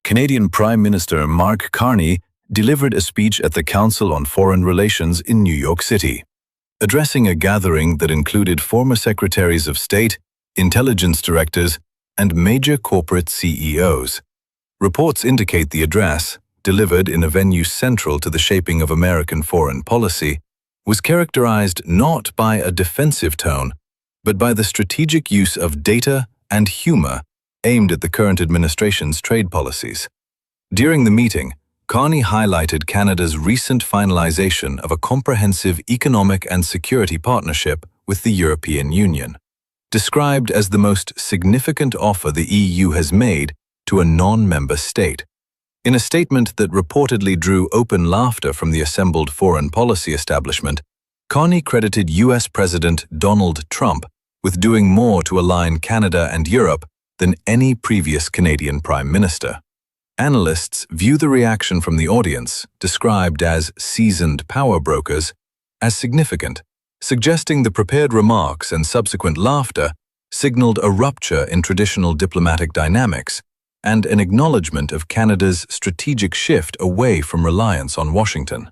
Canadian Prime Minister Mark Carney delivered a speech at the Council on Foreign Relations in New York City, addressing a gathering that included former secretaries of state, intelligence directors, and major corporate CEOs. Reports indicate the address, delivered in a venue central to the shaping of American foreign policy, was characterized not by a defensive tone, but by the strategic use of data and humor aimed at the current administration's trade policies. During the meeting, Carney highlighted Canada's recent finalization of a comprehensive economic and security partnership with the European Union, described as the most significant offer the EU has made to a non-member state. In a statement that reportedly drew open laughter from the assembled foreign policy establishment, Carney credited US President Donald Trump with doing more to align Canada and Europe than any previous Canadian Prime Minister. Analysts view the reaction from the audience, described as seasoned power brokers, as significant, suggesting the prepared remarks and subsequent laughter signaled a rupture in traditional diplomatic dynamics and an acknowledgement of Canada's strategic shift away from reliance on Washington.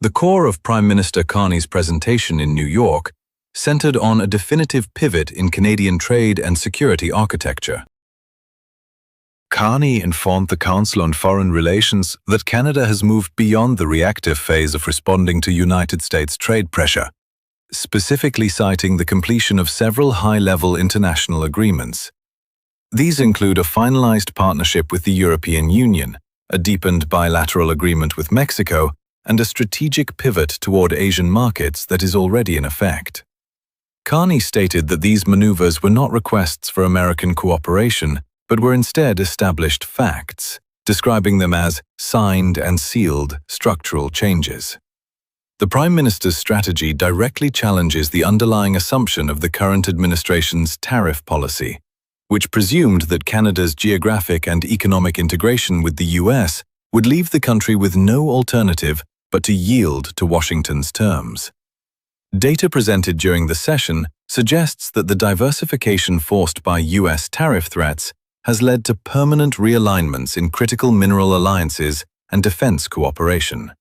The core of Prime Minister Carney's presentation in New York centered on a definitive pivot in Canadian trade and security architecture. Carney informed the Council on Foreign Relations that Canada has moved beyond the reactive phase of responding to United States trade pressure, specifically citing the completion of several high-level international agreements. These include a finalized partnership with the European Union, a deepened bilateral agreement with Mexico, and a strategic pivot toward Asian markets that is already in effect. Carney stated that these maneuvers were not requests for American cooperation, but were instead established facts, describing them as signed and sealed structural changes. The Prime Minister's strategy directly challenges the underlying assumption of the current administration's tariff policy, which presumed that Canada's geographic and economic integration with the US would leave the country with no alternative but to yield to Washington's terms. Data presented during the session suggests that the diversification forced by US tariff threats has led to permanent realignments in critical mineral alliances and defense cooperation.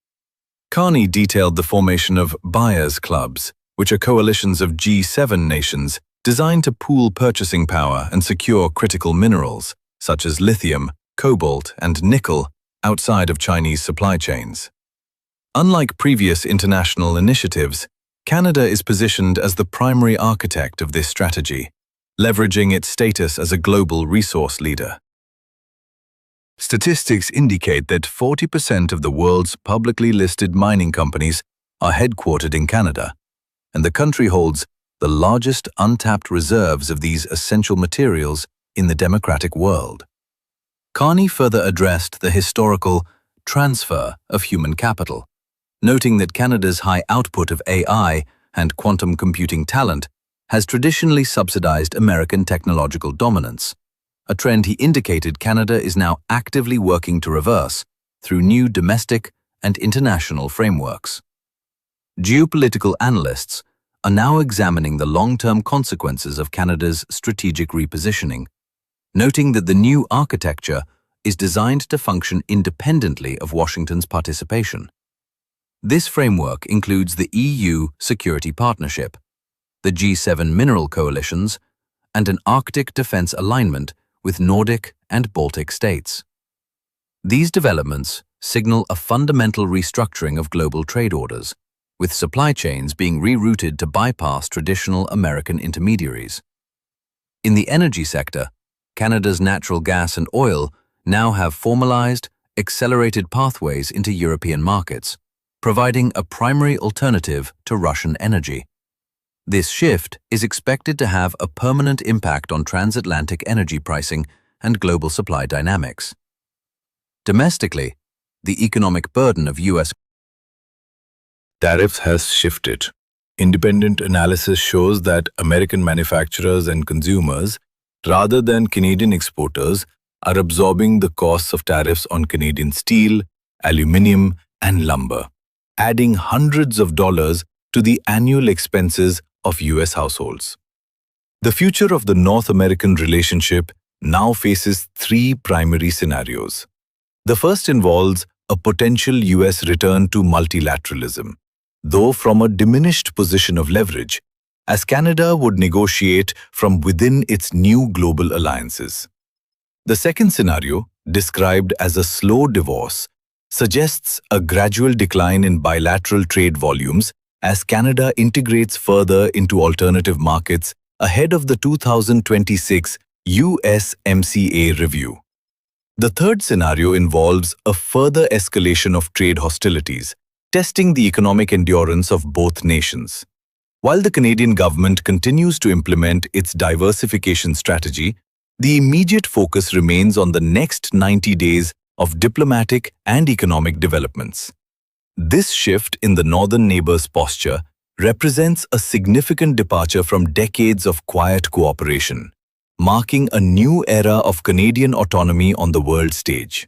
Carney detailed the formation of buyers' clubs, which are coalitions of G7 nations designed to pool purchasing power and secure critical minerals, such as lithium, cobalt, and nickel, outside of Chinese supply chains. Unlike previous international initiatives, Canada is positioned as the primary architect of this strategy, leveraging its status as a global resource leader. Statistics indicate that 40% of the world's publicly listed mining companies are headquartered in Canada, and the country holds the largest untapped reserves of these essential materials in the democratic world. Carney further addressed the historical transfer of human capital, noting that Canada's high output of AI and quantum computing talent has traditionally subsidized American technological dominance, a trend he indicated Canada is now actively working to reverse through new domestic and international frameworks. Geopolitical analysts are now examining the long-term consequences of Canada's strategic repositioning, noting that the new architecture is designed to function independently of Washington's participation. This framework includes the EU Security Partnership, the G7 mineral coalitions, and an Arctic defense alignment with Nordic and Baltic states. These developments signal a fundamental restructuring of global trade orders, with supply chains being rerouted to bypass traditional American intermediaries. In the energy sector, Canada's natural gas and oil now have formalized, accelerated pathways into European markets, providing a primary alternative to Russian energy. This shift is expected to have a permanent impact on transatlantic energy pricing and global supply dynamics. Domestically, the economic burden of U.S. tariffs has shifted. Independent analysis shows that American manufacturers and consumers, rather than Canadian exporters, are absorbing the costs of tariffs on Canadian steel, aluminum, and lumber, adding hundreds of dollars to the annual expenses of U.S. households. The future of the North American relationship now faces three primary scenarios. The first involves a potential US return to multilateralism, though from a diminished position of leverage, as Canada would negotiate from within its new global alliances. The second scenario, described as a slow divorce, suggests a gradual decline in bilateral trade volumes as Canada integrates further into alternative markets ahead of the 2026 USMCA review. The third scenario involves a further escalation of trade hostilities, testing the economic endurance of both nations. While the Canadian government continues to implement its diversification strategy, the immediate focus remains on the next 90 days of diplomatic and economic developments. This shift in the northern neighbor's posture represents a significant departure from decades of quiet cooperation, marking a new era of Canadian autonomy on the world stage.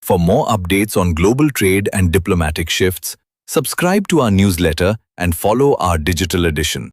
For more updates on global trade and diplomatic shifts, subscribe to our newsletter and follow our digital edition.